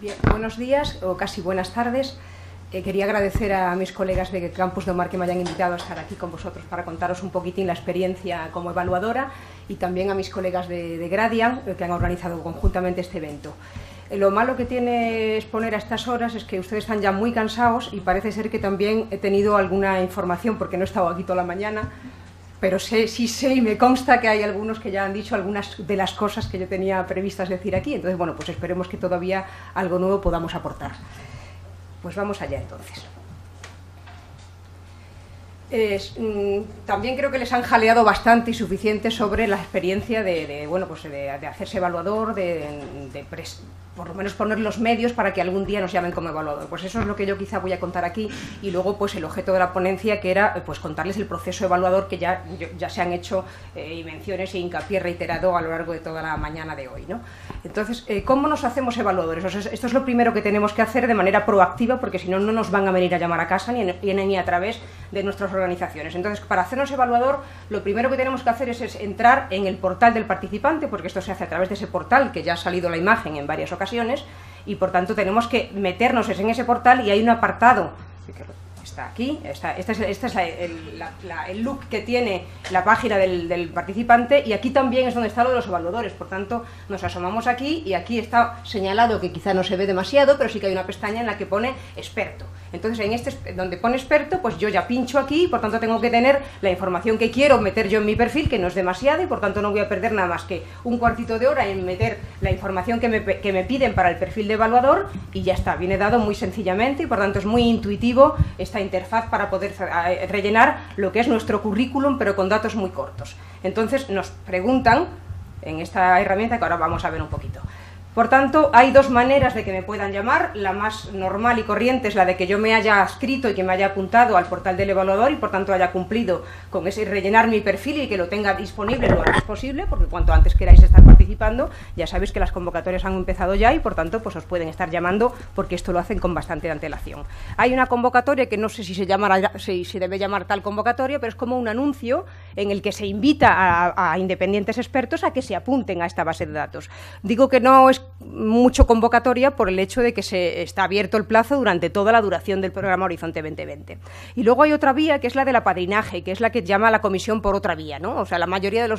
Bien, buenos días o casi buenas tardes. Quería agradecer a mis colegas de Campus do Mar que me hayan invitado a estar aquí con vosotros para contaros un poquitín la experiencia como evaluadora y también a mis colegas de Gradian que han organizado conjuntamente este evento. Lo malo que tiene exponer a estas horas es que ustedes están ya muy cansados y parece ser que también he tenido alguna información porque no he estado aquí toda la mañana, pero sí sé y me consta que hay algunos que ya han dicho algunas de las cosas que yo tenía previstas decir aquí. Entonces, bueno, pues esperemos que todavía algo nuevo podamos aportar. Pues vamos allá entonces. También creo que les han jaleado bastante y suficiente sobre la experiencia de hacerse evaluador, por lo menos poner los medios para que algún día nos llamen como evaluador. Pues eso es lo que yo quizá voy a contar aquí, y luego pues el objeto de la ponencia, que era pues contarles el proceso evaluador que ya se han hecho menciones e hincapié reiterado a lo largo de toda la mañana de hoy, ¿no? Entonces, ¿cómo nos hacemos evaluadores? O sea, esto es lo primero que tenemos que hacer de manera proactiva, porque si no, no nos van a venir a llamar a casa ni a través de nuestras organizaciones. Entonces, para hacernos evaluador, lo primero que tenemos que hacer es entrar en el portal del participante, porque esto se hace a través de ese portal, que ya ha salido la imagen en varias ocasiones, y por tanto tenemos que meternos en ese portal, y hay un apartado está aquí, este es el look que tiene la página del participante, y aquí también es donde está lo de los evaluadores. Por tanto, nos asomamos aquí y aquí está señalado, que quizá no se ve demasiado, pero sí que hay una pestaña en la que pone experto. Entonces, donde pone experto, pues yo ya pincho aquí, y por tanto tengo que tener la información que quiero meter yo en mi perfil, que no es demasiada, y por tanto no voy a perder nada más que un cuartito de hora en meter la información que me piden para el perfil de evaluador, y ya está, viene dado muy sencillamente, y por tanto es muy intuitivo esta interfaz para poder rellenar lo que es nuestro currículum, pero con datos muy cortos. Entonces nos preguntan en esta herramienta, que ahora vamos a ver un poquito. Por tanto, hay dos maneras de que me puedan llamar. La más normal y corriente es la de que yo me haya adscrito y que me haya apuntado al portal del evaluador, y por tanto haya cumplido con ese rellenar mi perfil y que lo tenga disponible lo antes posible, porque cuanto antes queráis estar participando, ya sabéis que las convocatorias han empezado ya, y por tanto pues os pueden estar llamando, porque esto lo hacen con bastante antelación. Hay una convocatoria que no sé si se debe llamar tal convocatoria, pero es como un anuncio en el que se invita a independientes expertos a que se apunten a esta base de datos. Digo que no es mucho convocatoria por el hecho de que se está abierto el plazo durante toda la duración del programa Horizonte 2020. Y luego hay otra vía, que es la del apadrinaje, que es la que llama a la comisión por otra vía, ¿no? O sea, la mayoría de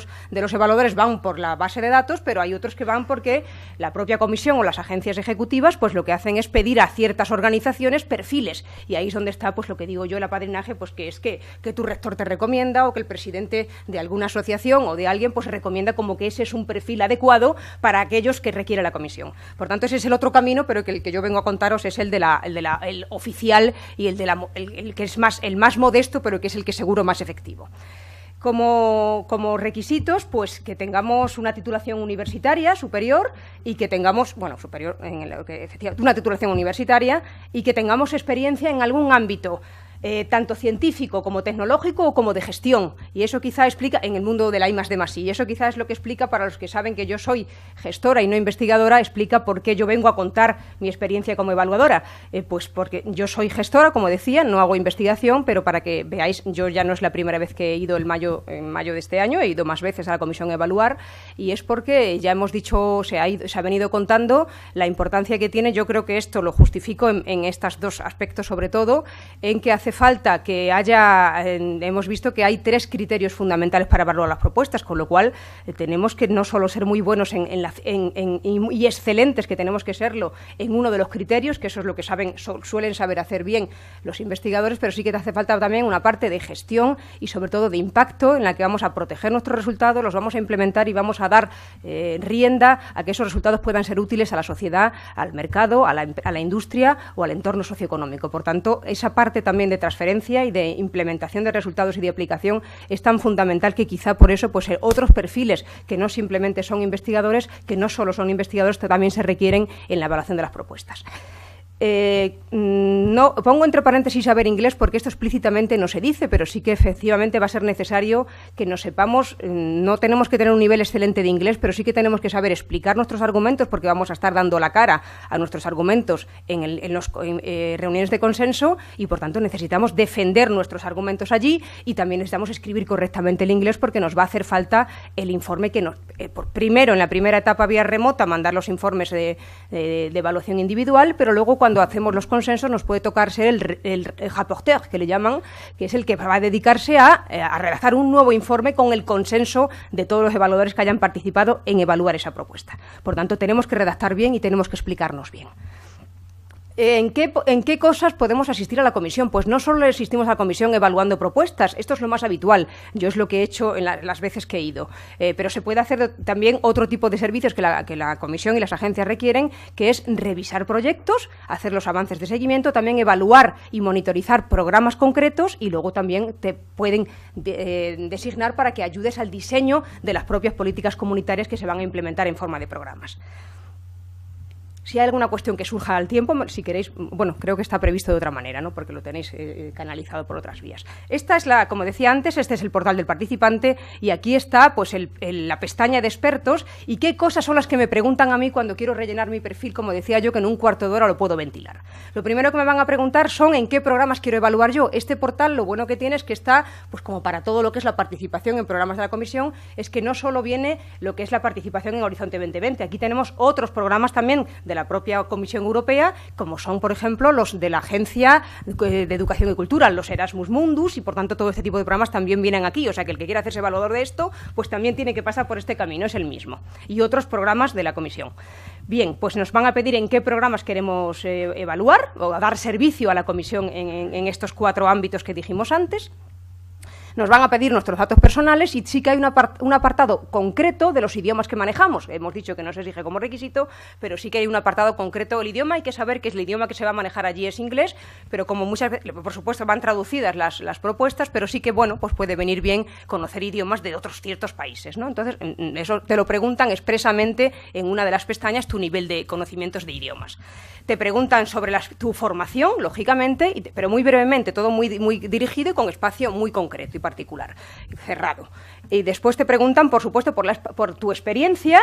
los evaluadores van por la base de datos, pero hay otros que van porque la propia comisión o las agencias ejecutivas pues lo que hacen es pedir a ciertas organizaciones perfiles, y ahí es donde está pues lo que digo yo, el apadrinaje, pues que es que tu rector te recomienda, o que el presidente de alguna asociación o de alguien pues recomienda como que ese es un perfil adecuado para aquellos que requiere la comisión. Por tanto, ese es el otro camino, pero que el que yo vengo a contaros es el oficial, y el que es el más modesto, pero que es el que seguro más efectivo. Como requisitos, pues que tengamos una titulación universitaria superior, y que tengamos, una titulación universitaria, y que tengamos experiencia en algún ámbito, tanto científico como tecnológico o como de gestión, y eso quizá explica en el mundo de la I+D+I, y eso quizá es lo que explica, para los que saben que yo soy gestora y no investigadora, explica por qué yo vengo a contar mi experiencia como evaluadora. Pues porque yo soy gestora, como decía, no hago investigación, pero para que veáis, yo ya no es la primera vez que he ido en mayo de este año, he ido más veces a la comisión a evaluar, y es porque ya hemos dicho, se ha venido contando la importancia que tiene. Yo creo que esto lo justifico en estos dos aspectos, sobre todo, en que hace falta que hemos visto que hay 3 criterios fundamentales para evaluar las propuestas, con lo cual tenemos que no solo ser muy buenos y excelentes, que tenemos que serlo en uno de los criterios, que eso es lo que suelen saber hacer bien los investigadores, pero sí que te hace falta también una parte de gestión y sobre todo de impacto, en la que vamos a proteger nuestros resultados, los vamos a implementar y vamos a dar rienda a que esos resultados puedan ser útiles a la sociedad, al mercado, a la industria o al entorno socioeconómico. Por tanto, esa parte también de transferencia y de implementación de resultados y de aplicación es tan fundamental, que quizá por eso pues otros perfiles que no simplemente son investigadores, que no solo son investigadores, también se requieren en la evaluación de las propuestas. No pongo entre paréntesis saber inglés porque esto explícitamente no se dice, pero sí que efectivamente va a ser necesario que nos sepamos, no tenemos que tener un nivel excelente de inglés, pero sí que tenemos que saber explicar nuestros argumentos porque vamos a estar dando la cara a nuestros argumentos en las reuniones de consenso y por tanto necesitamos defender nuestros argumentos allí y también necesitamos escribir correctamente el inglés porque nos va a hacer falta el informe que nos... primero, en la primera etapa vía remota, mandar los informes de evaluación individual, pero luego cuando hacemos los consensos nos puede tocar ser el rapporteur, que le llaman, que es el que va a dedicarse a redactar un nuevo informe con el consenso de todos los evaluadores que hayan participado en evaluar esa propuesta. Por tanto, tenemos que redactar bien y tenemos que explicarnos bien. ¿En qué cosas podemos asistir a la comisión? Pues no solo asistimos a la comisión evaluando propuestas, esto es lo más habitual, yo es lo que he hecho en las veces que he ido, pero se puede hacer también otro tipo de servicios que la comisión y las agencias requieren, que es revisar proyectos, hacer los avances de seguimiento, también evaluar y monitorizar programas concretos y luego también te pueden designar para que ayudes al diseño de las propias políticas comunitarias que se van a implementar en forma de programas. Si hay alguna cuestión que surja al tiempo, si queréis, bueno, creo que está previsto de otra manera, ¿no? Porque lo tenéis canalizado por otras vías. Esta es como decía antes, este es el portal del participante y aquí está pues la pestaña de expertos y qué cosas son las que me preguntan a mí cuando quiero rellenar mi perfil, como decía yo, que en un cuarto de hora lo puedo ventilar. Lo primero que me van a preguntar son en qué programas quiero evaluar yo. Este portal lo bueno que tiene es que está, pues como para todo lo que es la participación en programas de la comisión, es que no solo viene lo que es la participación en Horizonte 2020, aquí tenemos otros programas también de la propia Comisión Europea, como son, por ejemplo, los de la Agencia de Educación y Cultura, los Erasmus Mundus, y por tanto todo este tipo de programas también vienen aquí, o sea que el que quiera hacerse evaluador de esto, pues también tiene que pasar por este camino, es el mismo, y otros programas de la Comisión. Bien, pues nos van a pedir en qué programas queremos evaluar o dar servicio a la Comisión en estos 4 ámbitos que dijimos antes. Nos van a pedir nuestros datos personales y sí que hay un apartado concreto de los idiomas que manejamos. Hemos dicho que no se exige como requisito, pero sí que hay un apartado concreto del idioma. Hay que saber que el idioma que se va a manejar allí es inglés, pero como muchas veces, por supuesto, van traducidas las propuestas, pero sí que, bueno, pues puede venir bien conocer idiomas de otros ciertos países, ¿no? Entonces, eso te lo preguntan expresamente en una de las pestañas, tu nivel de conocimientos de idiomas. Te preguntan sobre tu formación, lógicamente, pero muy brevemente, todo muy, muy dirigido y con espacio muy concreto y particular, cerrado. Y después te preguntan, por supuesto, por tu experiencia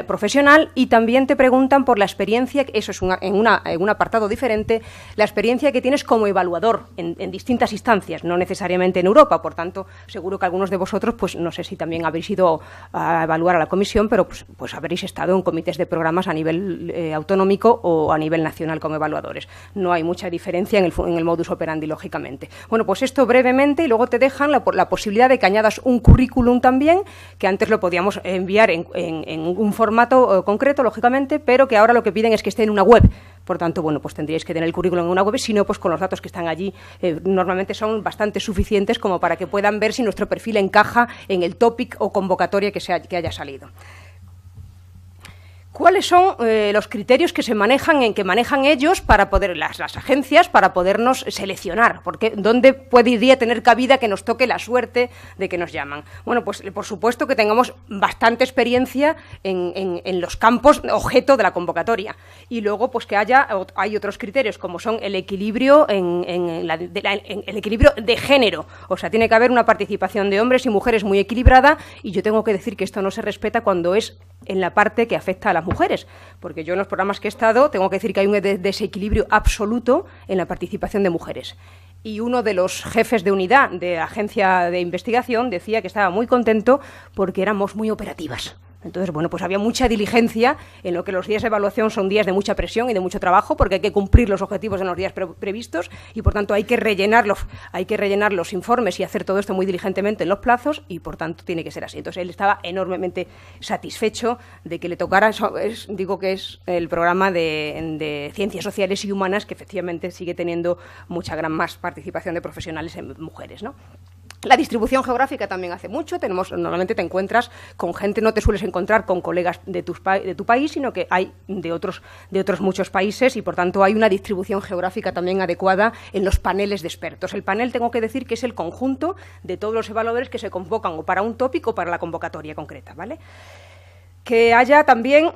profesional y también te preguntan por la experiencia, eso es en un apartado diferente, la experiencia que tienes como evaluador en distintas instancias, no necesariamente en Europa. Por tanto, seguro que algunos de vosotros, pues no sé si también habéis ido a evaluar a la comisión, pero pues habréis estado en comités de programas a nivel autonómico o a nivel nacional como evaluadores. No hay mucha diferencia en el modus operandi, lógicamente. Bueno, pues esto brevemente y luego te dejan la posibilidad de que añadas un currículum también, que antes lo podíamos enviar en un formato concreto, lógicamente, pero que ahora lo que piden es que esté en una web. Por tanto, bueno, pues tendríais que tener el currículum en una web, si no, pues con los datos que están allí normalmente son bastante suficientes como para que puedan ver si nuestro perfil encaja en el topic o convocatoria que haya salido. ¿Cuáles son los criterios que manejan ellos para poder, las agencias, para podernos seleccionar? Porque ¿dónde podría tener cabida que nos toque la suerte de que nos llaman? Bueno, pues por supuesto que tengamos bastante experiencia en los campos objeto de la convocatoria. Y luego, pues que hay otros criterios, como son el equilibrio el equilibrio de género. O sea, tiene que haber una participación de hombres y mujeres muy equilibrada, y yo tengo que decir que esto no se respeta cuando es en la parte que afecta a las mujeres, porque yo en los programas que he estado tengo que decir que hay un desequilibrio absoluto en la participación de mujeres. Y uno de los jefes de unidad de la agencia de investigación decía que estaba muy contento porque éramos muy operativas. Entonces, bueno, pues había mucha diligencia en lo que los días de evaluación son días de mucha presión y de mucho trabajo, porque hay que cumplir los objetivos en los días previstos y, por tanto, hay que rellenar los informes y hacer todo esto muy diligentemente en los plazos y, por tanto, tiene que ser así. Entonces, él estaba enormemente satisfecho de que le tocara, digo que es el programa de Ciencias Sociales y Humanas, que efectivamente sigue teniendo gran más participación de profesionales en mujeres, ¿no? La distribución geográfica también hace mucho. Normalmente te encuentras con gente, no te sueles encontrar con colegas de tu país, sino que hay de otros muchos países y, por tanto, hay una distribución geográfica también adecuada en los paneles de expertos. El panel, tengo que decir, que es el conjunto de todos los evaluadores que se convocan o para un tópico o para la convocatoria concreta, ¿vale? Que haya también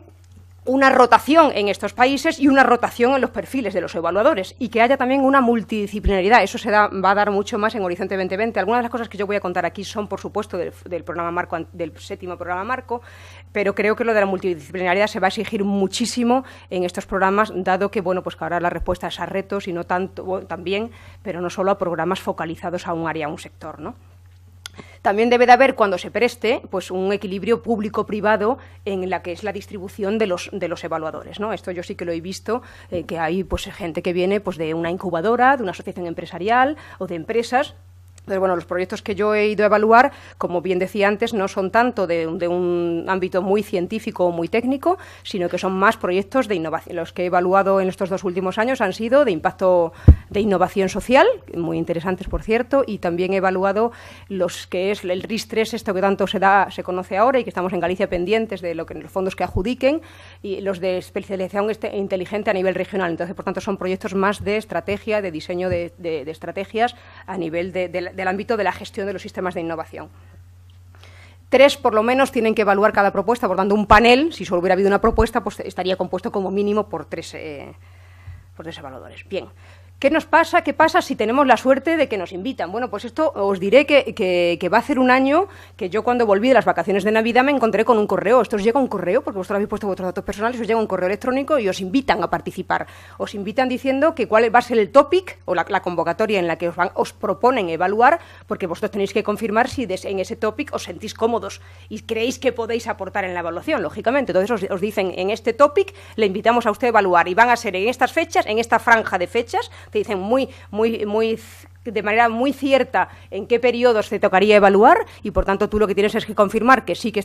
una rotación en estos países y una rotación en los perfiles de los evaluadores, y que haya también una multidisciplinaridad. Eso va a dar mucho más en Horizonte 2020. Algunas de las cosas que yo voy a contar aquí son, por supuesto, del programa marco, del 7º programa marco, pero creo que lo de la multidisciplinaridad se va a exigir muchísimo en estos programas, dado que, bueno, pues que ahora la respuesta es a retos y no tanto, bueno, también, pero no solo a programas focalizados a un área, a un sector, ¿no? También debe de haber, cuando se preste, pues un equilibrio público-privado en la que es la distribución de los evaluadores, ¿no? Esto yo sí que lo he visto, que hay pues gente que viene pues de una incubadora, de una asociación empresarial o de empresas. Entonces, bueno, los proyectos que yo he ido a evaluar, como bien decía antes, no son tanto de un ámbito muy científico o muy técnico, sino que son más proyectos de innovación. Los que he evaluado en estos 2 últimos años han sido de impacto de innovación social, muy interesantes, por cierto, y también he evaluado los que es el RIS3, esto que tanto se conoce ahora y que estamos en Galicia pendientes de lo que los fondos que adjudiquen, y los de especialización inteligente a nivel regional. Entonces, por tanto, son proyectos más de estrategia, de diseño de estrategias a nivel del ámbito de la gestión de los sistemas de innovación. 3, por lo menos, tienen que evaluar cada propuesta, por tanto, un panel, si solo hubiera habido una propuesta, pues estaría compuesto como mínimo por 3 evaluadores. Bien. ¿Qué nos pasa? ¿Qué pasa si tenemos la suerte de que nos invitan? Bueno, pues esto os diré que va a hacer un año que yo, cuando volví de las vacaciones de Navidad, me encontré con un correo. Esto os llega un correo, porque vosotros habéis puesto vuestros datos personales, os llega un correo electrónico y os invitan a participar. Os invitan diciendo que cuál va a ser el topic o la convocatoria en la que os proponen evaluar, porque vosotros tenéis que confirmar si en ese topic os sentís cómodos y creéis que podéis aportar en la evaluación, lógicamente. Entonces os dicen, en este topic le invitamos a usted a evaluar, y van a ser en estas fechas, en esta franja de fechas. Te dicen de manera muy cierta en qué periodos te tocaría evaluar, y por tanto tú lo que tienes es que confirmar que sí que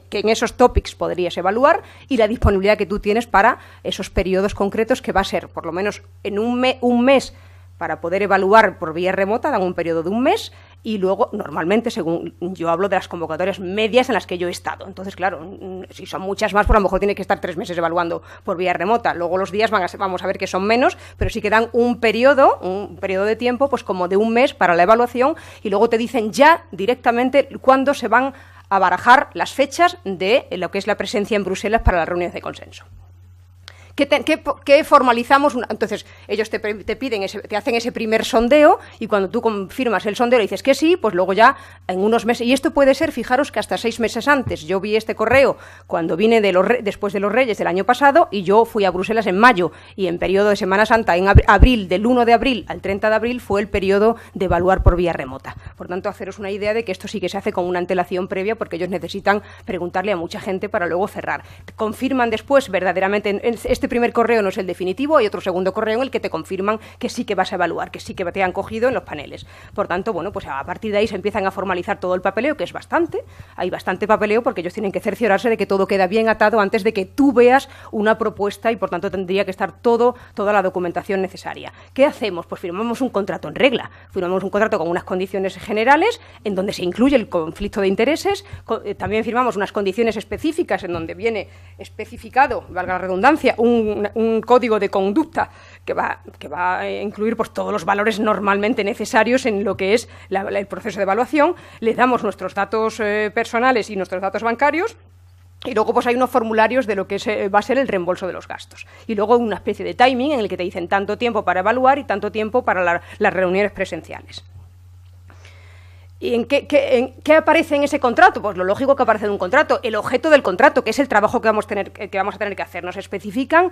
en esos topics podrías evaluar, y la disponibilidad que tú tienes para esos periodos concretos, que va a ser por lo menos en un mes para poder evaluar por vía remota, dan un periodo de un mes, y luego, normalmente, según yo hablo de las convocatorias medias en las que yo he estado. Entonces, claro, si son muchas más, pues a lo mejor tiene que estar 3 meses evaluando por vía remota. Luego los días vamos a ver que son menos, pero sí que dan un periodo de tiempo, pues como de un mes para la evaluación, y luego te dicen ya directamente cuándo se van a barajar las fechas de lo que es la presencia en Bruselas para las reuniones de consenso. ¿Qué formalizamos? Entonces, ellos te piden, te hacen ese primer sondeo, y cuando tú confirmas el sondeo y dices que sí, pues luego ya en unos meses, y esto puede ser, fijaros, que hasta 6 meses antes. Yo vi este correo cuando vine después de los Reyes del año pasado, y yo fui a Bruselas en mayo, y en periodo de Semana Santa, en abril, del 1 de abril al 30 de abril, fue el periodo de evaluar por vía remota. Por tanto, haceros una idea de que esto sí que se hace con una antelación previa, porque ellos necesitan preguntarle a mucha gente para luego cerrar. Confirman después verdaderamente, este primer correo no es el definitivo, hay otro segundo correo en el que te confirman que sí que vas a evaluar, que sí que te han cogido en los paneles. Por tanto, bueno, pues a partir de ahí se empiezan a formalizar todo el papeleo, que es bastante. Hay bastante papeleo, porque ellos tienen que cerciorarse de que todo queda bien atado antes de que tú veas una propuesta, y por tanto tendría que estar toda la documentación necesaria. ¿Qué hacemos? Pues firmamos un contrato en regla. Firmamos un contrato con unas condiciones generales en donde se incluye el conflicto de intereses. También firmamos unas condiciones específicas en donde viene especificado, valga la redundancia, un código de conducta que va a incluir pues todos los valores normalmente necesarios en lo que es el proceso de evaluación. Les damos nuestros datos personales y nuestros datos bancarios, y luego pues hay unos formularios de lo que va a ser el reembolso de los gastos. Y luego una especie de timing en el que te dicen tanto tiempo para evaluar y tanto tiempo para las reuniones presenciales. ¿Y qué aparece en ese contrato? Pues lo lógico que aparece en un contrato, el objeto del contrato, que es el trabajo que vamos a tener que hacer. Nos especifican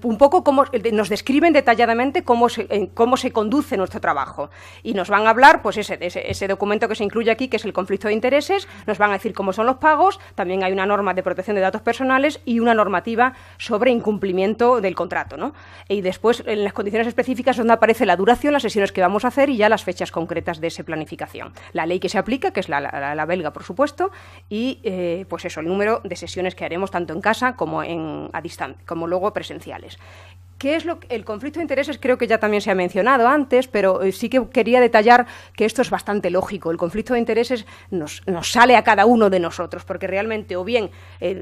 un poco nos describen detalladamente cómo se conduce nuestro trabajo, y nos van a hablar, pues ese documento que se incluye aquí, que es el conflicto de intereses. Nos van a decir cómo son los pagos. También hay una norma de protección de datos personales y una normativa sobre incumplimiento del contrato, ¿no? Y después, en las condiciones específicas, donde aparece la duración, las sesiones que vamos a hacer y ya las fechas concretas de esa planificación. La ley que se aplica, que es la belga, por supuesto, y pues eso, el número de sesiones que haremos tanto en casa como a distancia, como luego presenciales. ¿Qué es el conflicto de intereses? Creo que ya también se ha mencionado antes, pero sí que quería detallar que esto es bastante lógico. El conflicto de intereses nos sale a cada uno de nosotros, porque realmente, o bien,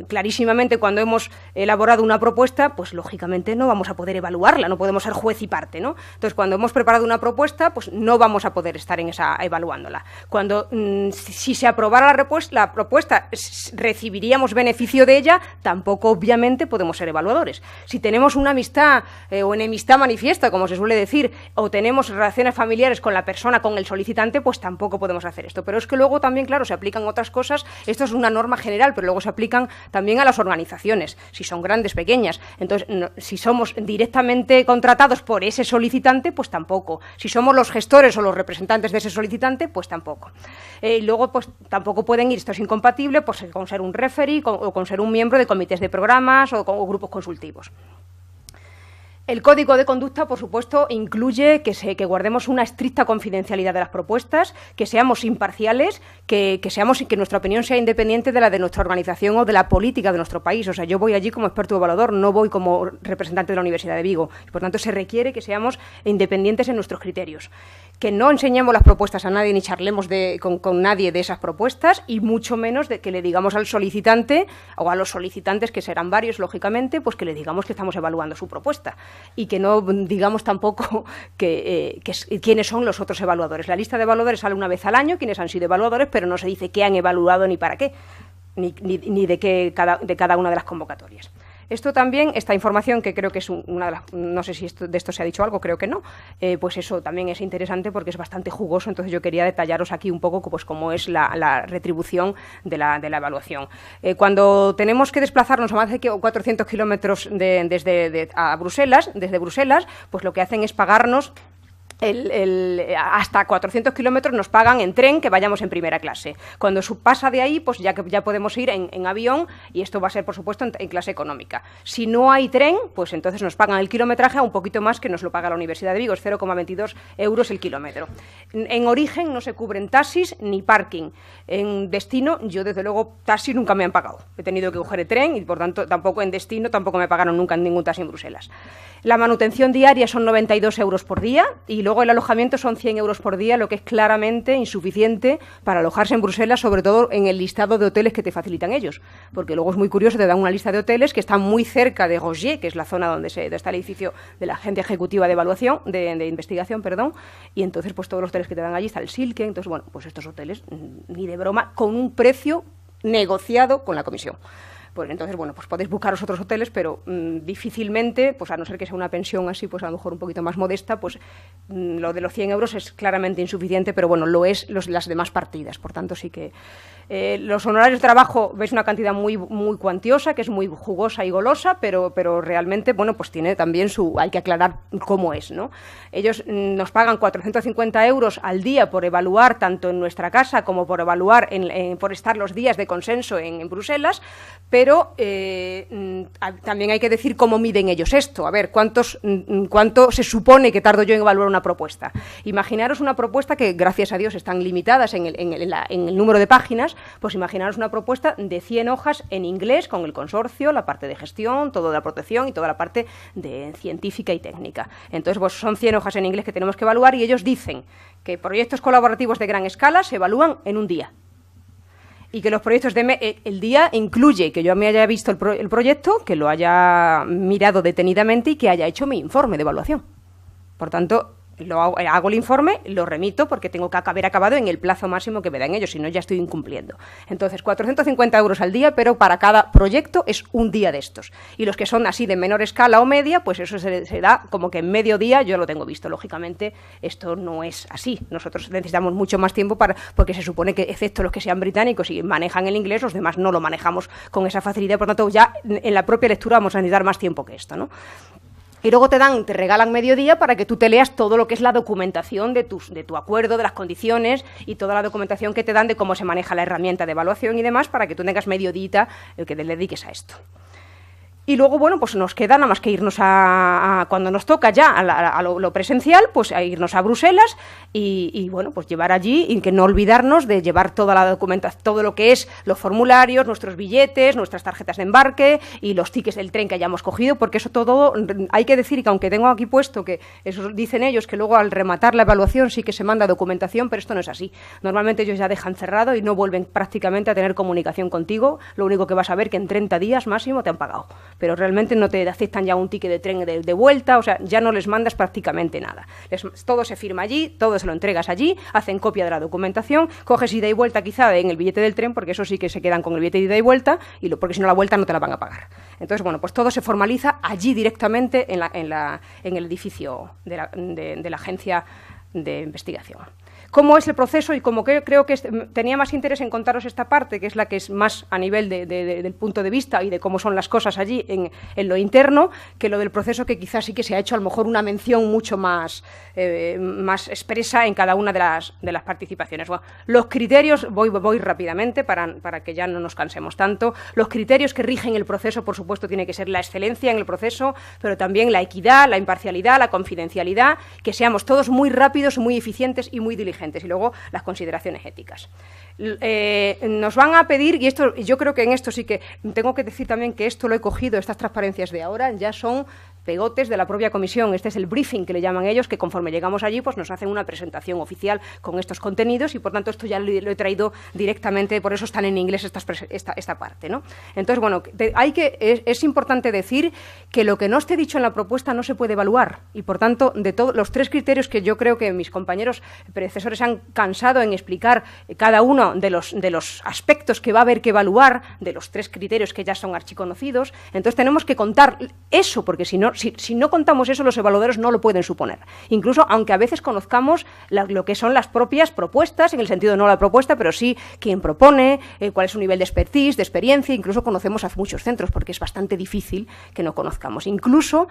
clarísimamente, cuando hemos elaborado una propuesta, pues lógicamente no vamos a poder evaluarla, no podemos ser juez y parte, ¿no? Entonces, cuando hemos preparado una propuesta, pues no vamos a poder estar en esa evaluándola. Cuando, si se aprobara la propuesta, recibiríamos beneficio de ella, tampoco, obviamente, podemos ser evaluadores. Si tenemos una amistad o enemistad manifiesta, como se suele decir, o tenemos relaciones familiares con la persona, con el solicitante, pues tampoco podemos hacer esto. Pero es que luego también, claro, se aplican otras cosas. Esto es una norma general, pero luego se aplican también a las organizaciones, si son grandes, pequeñas. Entonces, si somos directamente contratados por ese solicitante, pues tampoco. Si somos los gestores o los representantes de ese solicitante, pues tampoco. Luego, pues tampoco pueden ir, esto es incompatible, pues con ser un referee o con ser un miembro de comités de programas o grupos consultivos. El código de conducta, por supuesto, incluye que guardemos una estricta confidencialidad de las propuestas, que seamos imparciales, que nuestra opinión sea independiente de la de nuestra organización o de la política de nuestro país. O sea, yo voy allí como experto evaluador, no voy como representante de la Universidad de Vigo. Por tanto, se requiere que seamos independientes en nuestros criterios. Que no enseñemos las propuestas a nadie ni charlemos con nadie de esas propuestas, y mucho menos de que le digamos al solicitante o a los solicitantes, que serán varios, lógicamente, pues que le digamos que estamos evaluando su propuesta. Y que no digamos tampoco quiénes son los otros evaluadores. La lista de evaluadores sale una vez al año, quienes han sido evaluadores, pero no se dice qué han evaluado ni para qué, ni de cada una de las convocatorias. Esto también, esta información, que creo que es una de las, no sé si de esto se ha dicho algo, creo que no, pues eso también es interesante porque es bastante jugoso. Entonces yo quería detallaros aquí un poco pues cómo es la retribución de la evaluación. Cuando tenemos que desplazarnos a más de 400 kilómetros desde Bruselas, pues lo que hacen es pagarnos hasta 400 kilómetros nos pagan en tren, que vayamos en primera clase. Cuando pasa de ahí, pues ya podemos ir en avión, y esto va a ser, por supuesto, en clase económica. Si no hay tren, pues entonces nos pagan el kilometraje a un poquito más que nos lo paga la Universidad de Vigo, es 0,22 euros el kilómetro. En origen no se cubren taxis ni parking. En destino, yo desde luego, taxis nunca me han pagado. He tenido que coger el tren y, por tanto, tampoco en destino, tampoco me pagaron nunca ningún taxi en Bruselas. La manutención diaria son 92 euros por día, y luego el alojamiento son 100 euros por día, lo que es claramente insuficiente para alojarse en Bruselas, sobre todo en el listado de hoteles que te facilitan ellos. Porque luego es muy curioso, te dan una lista de hoteles que están muy cerca de Rogier, que es la zona donde está el edificio de la Agencia Ejecutiva de Evaluación, de Investigación, perdón, y entonces pues todos los hoteles que te dan allí está el Silke. Entonces, bueno, pues estos hoteles, ni de broma, con un precio negociado con la comisión. Pues entonces, bueno, pues podéis buscaros otros hoteles, pero difícilmente, pues a no ser que sea una pensión así, pues a lo mejor un poquito más modesta, pues lo de los 100 euros es claramente insuficiente, pero bueno, lo es las demás partidas. Por tanto, sí que los honorarios de trabajo, veis una cantidad muy, muy cuantiosa, que es muy jugosa y golosa, pero realmente, bueno, pues tiene también hay que aclarar cómo es, ¿no? Ellos nos pagan 450 euros al día por evaluar tanto en nuestra casa como por evaluar, por estar los días de consenso en Bruselas, pero también hay que decir cómo miden ellos esto. A ver, ¿cuánto se supone que tardo yo en evaluar una propuesta? Imaginaros una propuesta que, gracias a Dios, están limitadas en el número de páginas. Pues imaginaros una propuesta de 100 hojas en inglés, con el consorcio, la parte de gestión, toda la protección y toda la parte de científica y técnica. Entonces, pues son 100 hojas en inglés que tenemos que evaluar, y ellos dicen que proyectos colaborativos de gran escala se evalúan en un día. Y que los proyectos el día incluye que yo me haya visto el proyecto, que lo haya mirado detenidamente y que haya hecho mi informe de evaluación. Por tanto, hago el informe, lo remito porque tengo que haber acabado en el plazo máximo que me dan ellos, si no ya estoy incumpliendo. Entonces, 450 euros al día, pero para cada proyecto es un día de estos. Y los que son así de menor escala o media, pues eso se da como que en medio día. Yo lo tengo visto. Lógicamente, esto no es así. Nosotros necesitamos mucho más tiempo porque se supone que, excepto los que sean británicos y manejan el inglés, los demás no lo manejamos con esa facilidad. Por tanto, ya en la propia lectura vamos a necesitar más tiempo que esto, ¿no? Y luego te regalan mediodía para que tú te leas todo lo que es la documentación de tu acuerdo, de las condiciones, y toda la documentación que te dan de cómo se maneja la herramienta de evaluación y demás, para que tú tengas mediodita el que le dediques a esto. Y luego, bueno, pues nos queda nada más que irnos cuando nos toca ya a lo presencial, pues a irnos a Bruselas y, bueno, pues llevar allí y que no olvidarnos de llevar toda la documentación, todo lo que es los formularios, nuestros billetes, nuestras tarjetas de embarque y los tickets del tren que hayamos cogido, porque eso todo, hay que decir que aunque tengo aquí puesto que eso dicen ellos, que luego al rematar la evaluación sí que se manda documentación, pero esto no es así. Normalmente ellos ya dejan cerrado y no vuelven prácticamente a tener comunicación contigo, lo único que vas a ver que en 30 días máximo te han pagado. Pero realmente no te aceptan ya un ticket de tren de vuelta, o sea, ya no les mandas prácticamente nada. Todo se firma allí, todo se lo entregas allí, hacen copia de la documentación, coges ida y vuelta quizá en el billete del tren, porque eso sí que se quedan con el billete de ida y vuelta, porque si no la vuelta no te la van a pagar. Entonces, bueno, pues todo se formaliza allí directamente en el edificio de la agencia de investigación. ¿Cómo es el proceso? Y como que creo que tenía más interés en contaros esta parte, que es la que es más a nivel del punto de vista y de cómo son las cosas allí en lo interno, que lo del proceso, que quizás sí que se ha hecho a lo mejor una mención mucho más expresa en cada una de las participaciones. Bueno, los criterios, voy rápidamente para que ya no nos cansemos tanto. Los criterios que rigen el proceso, por supuesto, tiene que ser la excelencia en el proceso, pero también la equidad, la imparcialidad, la confidencialidad, que seamos todos muy rápidos, muy eficientes y muy diligentes. Y luego las consideraciones éticas. Nos van a pedir, y esto, yo creo que en esto sí que tengo que decir también que esto lo he cogido, estas transparencias de ahora ya son pegotes de la propia comisión. Este es el briefing que le llaman ellos, que conforme llegamos allí pues nos hacen una presentación oficial con estos contenidos y por tanto esto ya lo he traído directamente, por eso están en inglés esta parte, ¿no? Entonces, bueno, es importante decir que lo que no esté dicho en la propuesta no se puede evaluar y por tanto de todos los 3 criterios que yo creo que mis compañeros predecesores han cansado en explicar cada uno de los aspectos que va a haber que evaluar, de los 3 criterios que ya son archiconocidos, entonces tenemos que contar eso, porque si no contamos eso, los evaluadores no lo pueden suponer. Incluso, aunque a veces conozcamos lo que son las propias propuestas, en el sentido no la propuesta, pero sí quién propone, cuál es su nivel de expertise, de experiencia, incluso conocemos a muchos centros, porque es bastante difícil que no conozcamos. Incluso,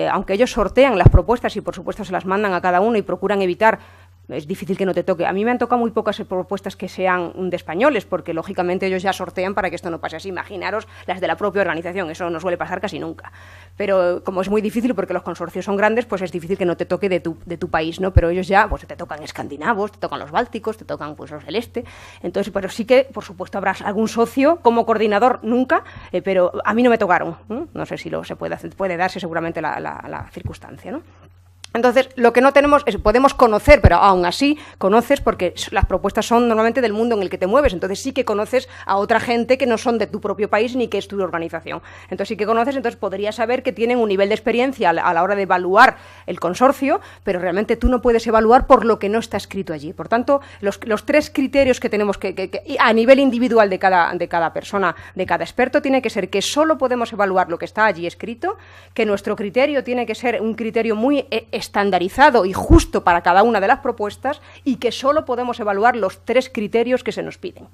aunque ellos sortean las propuestas y, por supuesto, se las mandan a cada uno y procuran evitar, es difícil que no te toque. A mí me han tocado muy pocas propuestas que sean de españoles, porque lógicamente ellos ya sortean para que esto no pase así. Imaginaros las de la propia organización, eso no suele pasar casi nunca. Pero como es muy difícil, porque los consorcios son grandes, pues es difícil que no te toque de tu país, ¿no? Pero ellos ya, pues te tocan escandinavos, te tocan los bálticos, te tocan pues los del este. Entonces, pero sí que, por supuesto, habrá algún socio como coordinador, nunca, pero a mí no me tocaron. No sé si se puede darse seguramente la circunstancia, ¿no? Entonces, lo que no tenemos es, podemos conocer, pero aún así conoces porque las propuestas son normalmente del mundo en el que te mueves, entonces sí que conoces a otra gente que no son de tu propio país ni que es tu organización. Entonces sí que conoces, entonces podrías saber que tienen un nivel de experiencia a la hora de evaluar el consorcio, pero realmente tú no puedes evaluar por lo que no está escrito allí. Por tanto, los 3 criterios que tenemos que a nivel individual de cada persona, de cada experto, tiene que ser que solo podemos evaluar lo que está allí escrito, que nuestro criterio tiene que ser un criterio muy estandarizado y justo para cada una de las propuestas y que solo podemos evaluar los 3 criterios que se nos piden.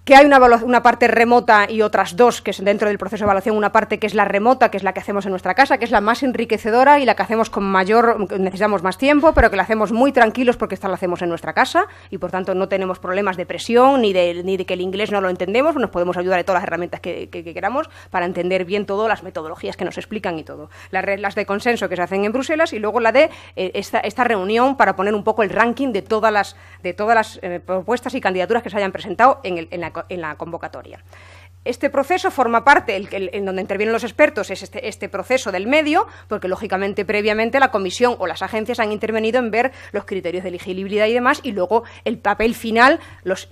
Que hay una parte remota y otras 2 que es dentro del proceso de evaluación, una parte que es la remota, que es la que hacemos en nuestra casa, que es la más enriquecedora y la que hacemos con necesitamos más tiempo, pero que la hacemos muy tranquilos porque esta la hacemos en nuestra casa y por tanto no tenemos problemas de presión ni de que el inglés no lo entendemos, nos podemos ayudar de todas las herramientas que queramos para entender bien todas las metodologías que nos explican y todo. Las de consenso que se hacen en Bruselas y luego la de esta reunión para poner un poco el ranking de todas las propuestas y candidaturas que se hayan presentado en la convocatoria. Este proceso forma parte, en donde intervienen los expertos, es este proceso del medio, porque lógicamente previamente la comisión o las agencias han intervenido en ver los criterios de elegibilidad y demás, y luego el papel final, los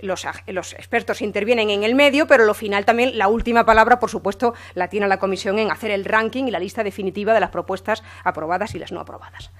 expertos intervienen en el medio, pero lo final también, la última palabra, por supuesto, la tiene la comisión en hacer el ranking y la lista definitiva de las propuestas aprobadas y las no aprobadas.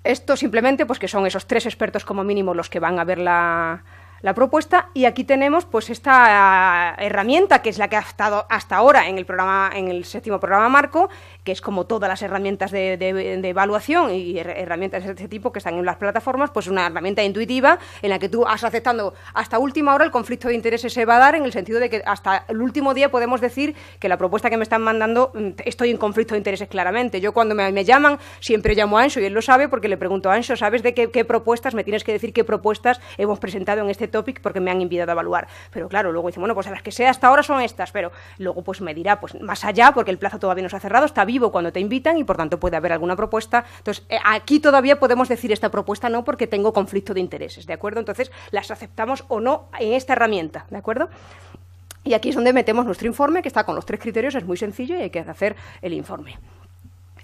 Esto simplemente, pues que son esos 3 expertos como mínimo los que van a ver la propuesta, y aquí tenemos pues esta herramienta que es la que ha estado hasta ahora en el 7º programa marco, que es como todas las herramientas de evaluación y herramientas de este tipo que están en las plataformas, pues una herramienta intuitiva en la que tú vas aceptando hasta última hora el conflicto de intereses se va a dar, en el sentido de que hasta el último día podemos decir que la propuesta que me están mandando estoy en conflicto de intereses claramente. Yo cuando me llaman siempre llamo a Anxo y él lo sabe porque le pregunto a Anxo, ¿sabes de qué propuestas? Me tienes que decir qué propuestas hemos presentado en este topic porque me han invitado a evaluar. Pero claro, luego dice, bueno, pues a las que sé hasta ahora son estas, pero luego pues me dirá, pues más allá, porque el plazo todavía no se ha cerrado, está vivo cuando te invitan y por tanto puede haber alguna propuesta. Entonces, aquí todavía podemos decir esta propuesta no porque tengo conflicto de intereses, ¿de acuerdo? Entonces, las aceptamos o no en esta herramienta, ¿de acuerdo? Y aquí es donde metemos nuestro informe, que está con los 3 criterios, es muy sencillo y hay que hacer el informe.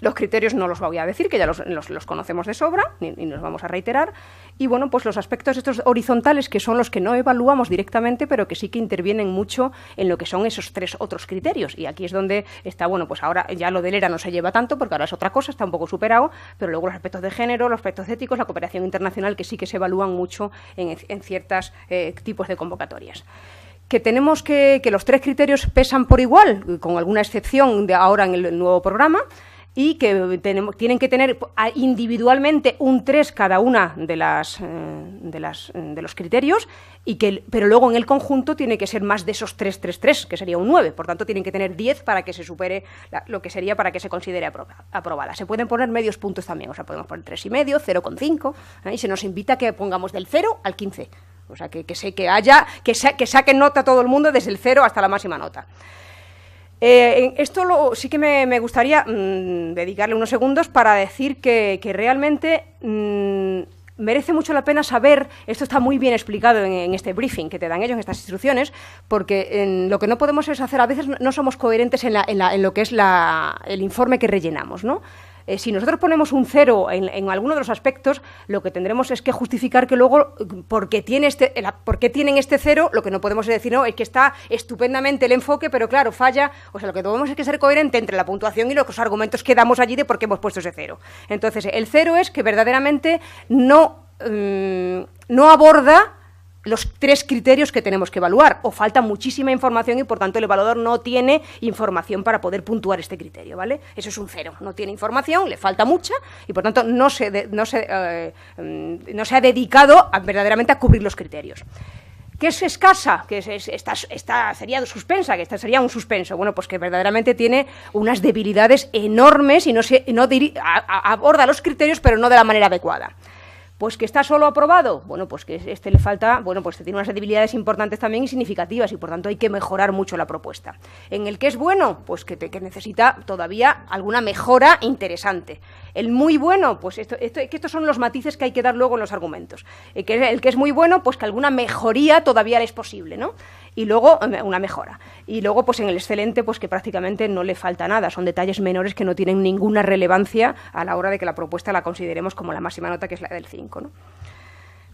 Los criterios no los voy a decir, que ya los conocemos de sobra, y nos vamos a reiterar. Y bueno, pues los aspectos estos horizontales, que son los que no evaluamos directamente, pero que sí que intervienen mucho en lo que son esos 3 otros criterios. Y aquí es donde está, bueno, pues ahora ya lo del ERA no se lleva tanto, porque ahora es otra cosa, está un poco superado, pero luego los aspectos de género, los aspectos éticos, la cooperación internacional, que sí que se evalúan mucho en ciertos tipos de convocatorias. Que tenemos que los 3 criterios pesan por igual, con alguna excepción de ahora en el nuevo programa, y que tienen que tener individualmente un 3 cada una de los criterios, pero luego en el conjunto tiene que ser más de esos 3, que sería un 9. Por tanto, tienen que tener 10 para que se supere lo que sería para que se considere aprobada. Se pueden poner medios puntos también, o sea, podemos poner 3,5, 0,5, y se nos invita a que pongamos del 0 al 15. O sea, que saquen nota todo el mundo desde el 0 hasta la máxima nota. Esto sí que me gustaría dedicarle unos segundos para decir que realmente merece mucho la pena saber, esto está muy bien explicado en este briefing que te dan ellos, en estas instrucciones, porque lo que no podemos es hacer, a veces no somos coherentes en lo que es el informe que rellenamos, ¿no? Si nosotros ponemos un 0 en alguno de los aspectos, lo que tendremos es que justificar que luego, ¿por qué tienen este 0? Lo que no podemos decir, no, es que está estupendamente el enfoque, pero claro, falla. O sea, lo que tenemos es que ser coherente entre la puntuación y los argumentos que damos allí de por qué hemos puesto ese 0. Entonces, el 0 es que verdaderamente no aborda los 3 criterios que tenemos que evaluar, o falta muchísima información y, por tanto, el evaluador no tiene información para poder puntuar este criterio, ¿vale? Eso es un 0, no tiene información, le falta mucha y, por tanto, no se ha dedicado verdaderamente a cubrir los criterios. ¿Qué es escasa? Que esta sería suspensa, que esta sería un suspenso. Bueno, pues que verdaderamente tiene unas debilidades enormes y no aborda los criterios, pero no de la manera adecuada. Pues que está solo aprobado, bueno, pues que le falta, bueno, pues tiene unas debilidades importantes también y significativas y por tanto hay que mejorar mucho la propuesta. En el que es bueno, pues que necesita todavía alguna mejora interesante. El muy bueno, pues que estos son los matices que hay que dar luego en los argumentos. El que es muy bueno, pues que alguna mejoría todavía es posible, ¿no? Y luego una mejora. Y luego, pues en el excelente, pues que prácticamente no le falta nada. Son detalles menores que no tienen ninguna relevancia a la hora de que la propuesta la consideremos como la máxima nota, que es la del 5, ¿no?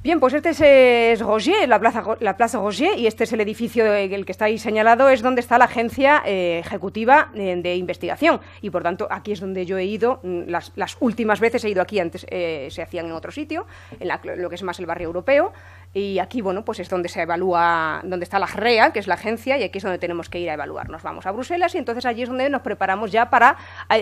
Bien, pues este es Rogier, la Plaza Rogier, y este es el edificio el que está ahí señalado, es donde está la agencia ejecutiva de investigación, y por tanto aquí es donde yo he ido, las últimas veces he ido aquí, antes se hacían en otro sitio, en lo que es más el barrio europeo, y aquí, bueno, pues es donde se evalúa, donde está la GREA, que es la agencia, y aquí es donde tenemos que ir a evaluar. Nos vamos a Bruselas y entonces allí es donde nos preparamos ya para,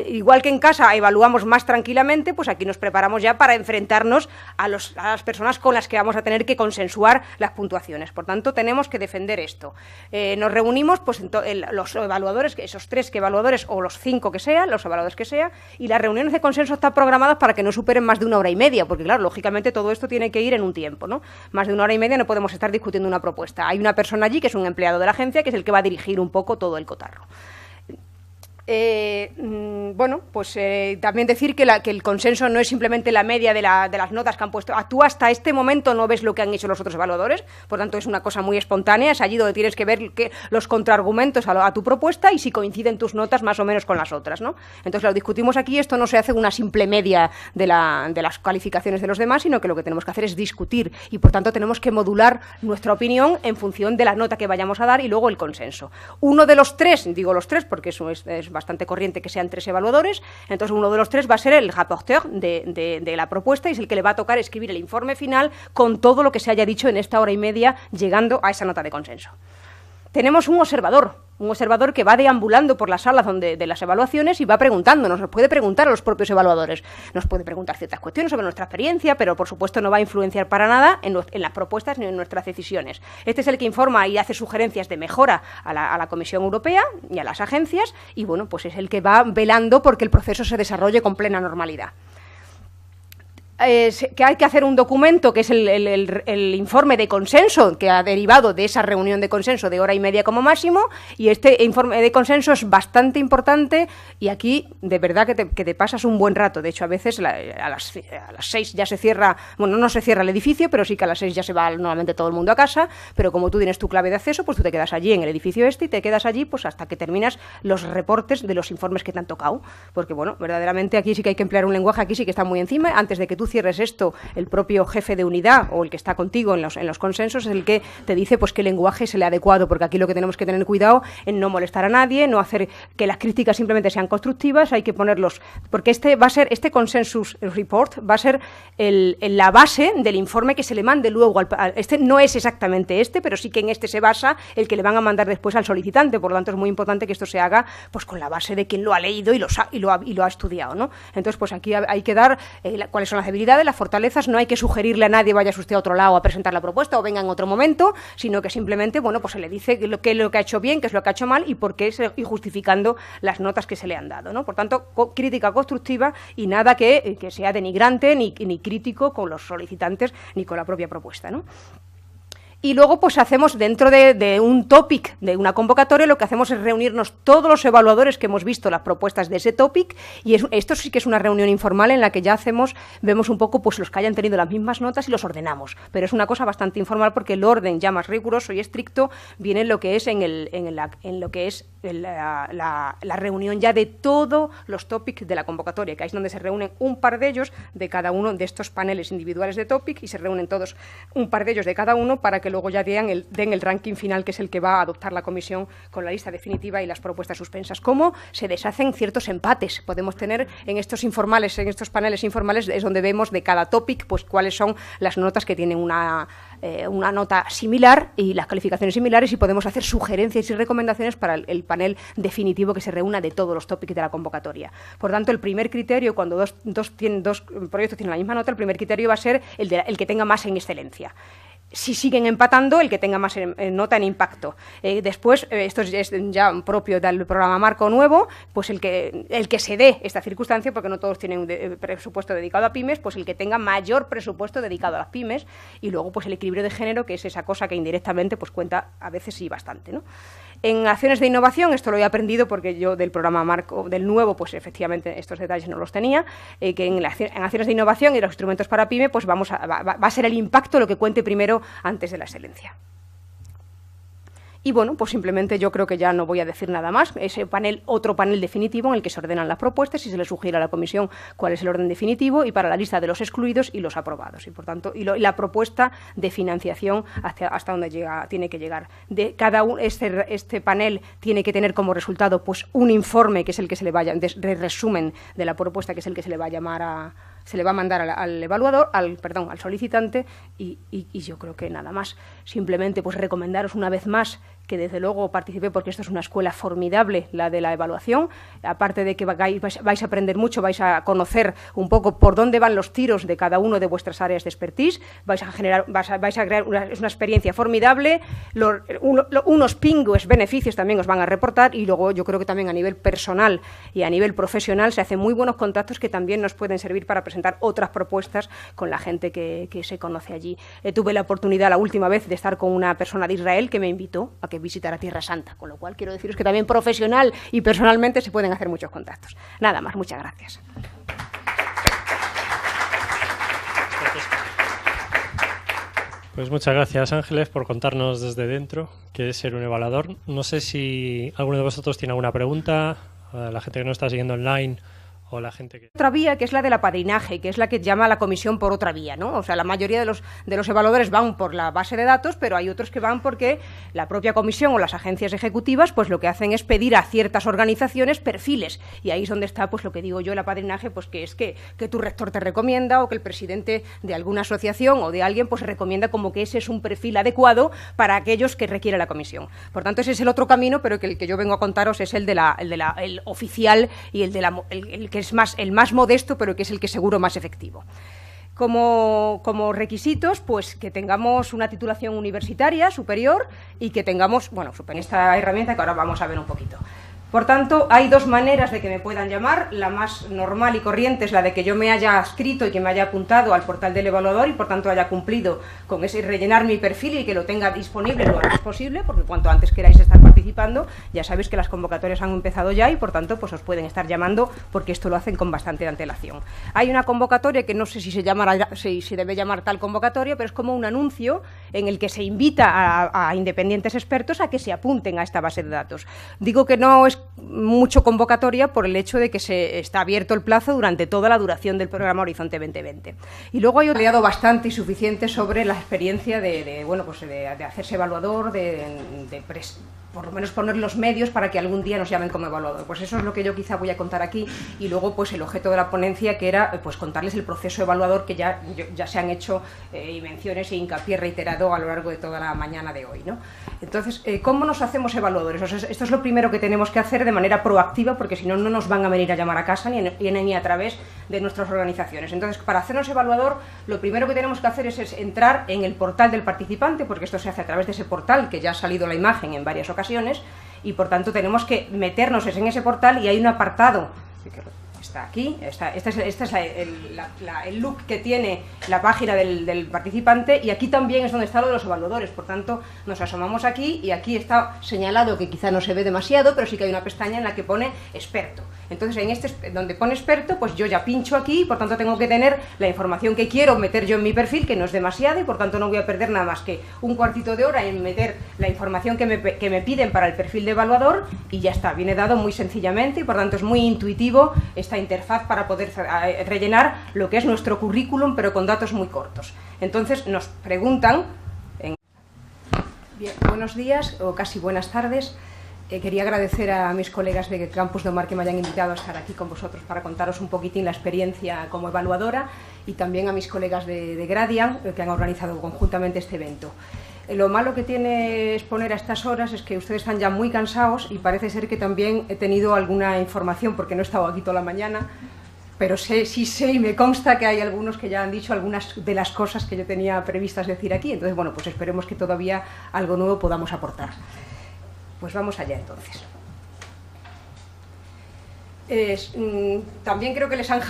igual que en casa evaluamos más tranquilamente, pues aquí nos preparamos ya para enfrentarnos a las personas con las que vamos a tener que consensuar las puntuaciones. Por tanto, tenemos que defender esto. Nos reunimos, pues los evaluadores, esos 3 evaluadores o los 5 que sean, los evaluadores que sea, y las reuniones de consenso están programadas para que no superen más de 1 hora y media, porque claro, lógicamente todo esto tiene que ir en un tiempo, ¿no? Más de 1 hora y media no podemos estar discutiendo una propuesta. Hay una persona allí que es un empleado de la agencia que es el que va a dirigir un poco todo el cotarro. Bueno, pues también decir que el consenso no es simplemente la media de las notas que han puesto. Tú hasta este momento no ves lo que han hecho los otros evaluadores, por tanto es una cosa muy espontánea, es allí donde tienes que ver los contraargumentos a tu propuesta y si coinciden tus notas más o menos con las otras, ¿no? Entonces lo discutimos aquí, esto no se hace una simple media de las calificaciones de los demás, sino que lo que tenemos que hacer es discutir y por tanto tenemos que modular nuestra opinión en función de la nota que vayamos a dar y luego el consenso. Uno de los 3, digo los 3 porque eso es bastante corriente que sean 3 evaluadores, entonces uno de los 3 va a ser el rapporteur de la propuesta y es el que le va a tocar escribir el informe final con todo lo que se haya dicho en esta hora y media llegando a esa nota de consenso. Tenemos un observador que va deambulando por las salas de las evaluaciones y va preguntándonos, nos puede preguntar a los propios evaluadores, nos puede preguntar ciertas cuestiones sobre nuestra experiencia, pero por supuesto no va a influenciar para nada en las propuestas ni en nuestras decisiones. Este es el que informa y hace sugerencias de mejora a la Comisión Europea y a las agencias y bueno, pues es el que va velando porque el proceso se desarrolle con plena normalidad. que hay que hacer un documento que es el informe de consenso que ha derivado de esa reunión de consenso de hora y media como máximo, y este informe de consenso es bastante importante y aquí de verdad que te pasas un buen rato. De hecho, a veces a las 6 ya se cierra, bueno, no se cierra el edificio, pero sí que a las 6 ya se va normalmente todo el mundo a casa, pero como tú tienes tu clave de acceso, pues tú te quedas allí en el edificio y te quedas allí pues hasta que terminas los reportes de los informes que te han tocado, porque bueno, verdaderamente aquí sí que hay que emplear un lenguaje, aquí sí que está muy encima. Antes de que tú cierres esto, el propio jefe de unidad o el que está contigo en los consensos es el que te dice pues qué lenguaje es el adecuado, porque aquí lo que tenemos que tener cuidado en no molestar a nadie, no hacer que las críticas simplemente sean constructivas, hay que ponerlos, porque este consensus report va a ser la base del informe que se le mande luego este no es exactamente pero sí que en este se basa el que le van a mandar después al solicitante. Por lo tanto, es muy importante que esto se haga pues con la base de quien lo ha leído y lo ha estudiado, ¿no? Entonces, pues aquí hay que dar cuáles son las debilidades, las fortalezas. No hay que sugerirle a nadie vaya usted a otro lado a presentar la propuesta o venga en otro momento, sino que simplemente, bueno, pues se le dice qué es lo que ha hecho bien, qué es lo que ha hecho mal y por qué, y justificando las notas que se le han dado, ¿no? Por tanto, crítica constructiva y nada que sea denigrante ni crítico con los solicitantes ni con la propia propuesta, ¿no? Y luego, pues hacemos dentro de un topic, de una convocatoria, lo que hacemos es reunirnos todos los evaluadores que hemos visto las propuestas de ese topic, y esto sí que es una reunión informal en la que ya vemos un poco pues los que hayan tenido las mismas notas y los ordenamos. Pero es una cosa bastante informal porque el orden ya más riguroso y estricto viene en lo que es la reunión ya de todos los topics de la convocatoria, que es donde se reúnen un par de ellos de cada uno de estos paneles individuales de topic, y se reúnen todos un par de ellos de cada uno para que luego ya den el ranking final, que es el que va a adoptar la comisión con la lista definitiva y las propuestas suspensas. ¿Cómo se deshacen ciertos empates? Podemos tener en estos paneles informales, es donde vemos de cada topic pues cuáles son las notas que tienen una nota similar y las calificaciones similares, y podemos hacer sugerencias y recomendaciones para el panel definitivo que se reúna de todos los tópicos de la convocatoria. Por tanto, el primer criterio, cuando dos proyectos tienen la misma nota, el primer criterio va a ser el que tenga más en excelencia. Si siguen empatando, el que tenga más nota en impacto. Después, esto es ya propio del programa marco nuevo, pues el que se dé esta circunstancia, porque no todos tienen un presupuesto dedicado a pymes, pues el que tenga mayor presupuesto dedicado a las pymes, y luego pues el equilibrio de género, que es esa cosa que indirectamente pues cuenta a veces sí bastante, ¿no? En acciones de innovación, esto lo he aprendido porque yo del programa marco del nuevo, pues efectivamente estos detalles no los tenía, que en acciones de innovación y los instrumentos para pyme, pues va a ser el impacto lo que cuente primero antes de la excelencia. Y bueno, pues simplemente yo creo que ya no voy a decir nada más. Ese panel, otro panel definitivo en el que se ordenan las propuestas y se le sugiere a la comisión cuál es el orden definitivo, y para la lista de los excluidos y los aprobados. Y por tanto, la propuesta de financiación hasta donde tiene que llegar. De cada uno, este panel tiene que tener como resultado pues un informe, que es el que se le vaya, de resumen de la propuesta, que es el que se le va a llamar se le va a mandar al evaluador, al solicitante, y yo creo que nada más. Simplemente pues recomendaros una vez más que desde luego participé, porque esto es una escuela formidable, la de la evaluación. Aparte de que vais a aprender mucho, vais a conocer un poco por dónde van los tiros de cada uno de vuestras áreas de expertise, vais a crear una experiencia formidable, unos pingües beneficios también os van a reportar, y luego yo creo que también a nivel personal y a nivel profesional se hacen muy buenos contactos que también nos pueden servir para presentar otras propuestas con la gente que se conoce allí. Tuve la oportunidad la última vez de estar con una persona de Israel que me invitó a que visitara Tierra Santa, con lo cual quiero deciros que también profesional y personalmente se pueden hacer muchos contactos. Nada más, muchas gracias. Pues muchas gracias, Ángeles, por contarnos desde dentro qué es ser un evaluador. No sé si alguno de vosotros tiene alguna pregunta, a la gente que nos está siguiendo online, o la gente que... Otra vía, que es la del apadrinaje, que es la que llama a la comisión por otra vía, ¿no? O sea, la mayoría de los evaluadores van por la base de datos, pero hay otros que van porque la propia comisión o las agencias ejecutivas pues lo que hacen es pedir a ciertas organizaciones perfiles, y ahí es donde está pues lo que digo yo, el apadrinaje, pues que es que tu rector te recomienda, o que el presidente de alguna asociación o de alguien pues recomienda como que ese es un perfil adecuado para aquellos que requiere la comisión. Por tanto, ese es el otro camino, pero que el que yo vengo a contaros es el oficial y el que es el más modesto, pero que es el que seguro más efectivo. Como requisitos, pues que tengamos una titulación universitaria superior y que tengamos, bueno, en esta herramienta que ahora vamos a ver un poquito. Por tanto, hay dos maneras de que me puedan llamar. La más normal y corriente es la de que yo me haya adscrito y que me haya apuntado al portal del evaluador y por tanto haya cumplido con ese rellenar mi perfil y que lo tenga disponible lo antes posible, porque cuanto antes queráis estar participando, ya sabéis que las convocatorias han empezado ya y por tanto pues os pueden estar llamando porque esto lo hacen con bastante antelación. Hay una convocatoria que no sé si se debe llamar tal convocatoria, pero es como un anuncio en el que se invita a independientes expertos a que se apunten a esta base de datos. Digo que no es mucho convocatoria por el hecho de que se está abierto el plazo durante toda la duración del programa Horizonte 2020. Y luego he leído bastante y suficiente sobre la experiencia de hacerse evaluador, por lo menos poner los medios para que algún día nos llamen como evaluador. Pues eso es lo que yo quizá voy a contar aquí y luego pues el objeto de la ponencia, que era pues contarles el proceso evaluador que ya se han hecho menciones e hincapié reiterado a lo largo de toda la mañana de hoy, ¿no? Entonces, ¿cómo nos hacemos evaluadores? O sea, esto es lo primero que tenemos que hacer de manera proactiva, porque si no, no nos van a venir a llamar a casa ni a través de nuestras organizaciones. Entonces, para hacernos evaluador, lo primero que tenemos que hacer es entrar en el portal del participante, porque esto se hace a través de ese portal, que ya ha salido la imagen en varias ocasiones, y por tanto tenemos que meternos en ese portal y hay un apartado está aquí, este es el look que tiene la página del participante, y aquí también es donde está lo de los evaluadores. Por tanto, nos asomamos aquí y aquí está señalado, que quizá no se ve demasiado, pero sí que hay una pestaña en la que pone experto. Entonces, donde pone experto, pues yo ya pincho aquí y por tanto tengo que tener la información que quiero meter yo en mi perfil, que no es demasiada, y por tanto no voy a perder nada más que un cuartito de hora en meter la información que me piden para el perfil de evaluador, y ya está, viene dado muy sencillamente y por tanto es muy intuitivo esta interfaz para poder rellenar lo que es nuestro currículum, pero con datos muy cortos. Entonces nos preguntan, bien, buenos días o casi buenas tardes. Quería agradecer a mis colegas de Campus de Omar que me hayan invitado a estar aquí con vosotros para contaros un poquitín la experiencia como evaluadora, y también a mis colegas de Gradian que han organizado conjuntamente este evento. Lo malo que tiene exponer a estas horas es que ustedes están ya muy cansados y parece ser que también he tenido alguna información, porque no he estado aquí toda la mañana, pero sí sé y me consta que hay algunos que ya han dicho algunas de las cosas que yo tenía previstas decir aquí. Entonces, bueno, pues esperemos que todavía algo nuevo podamos aportar. Pues vamos allá entonces. También creo que les han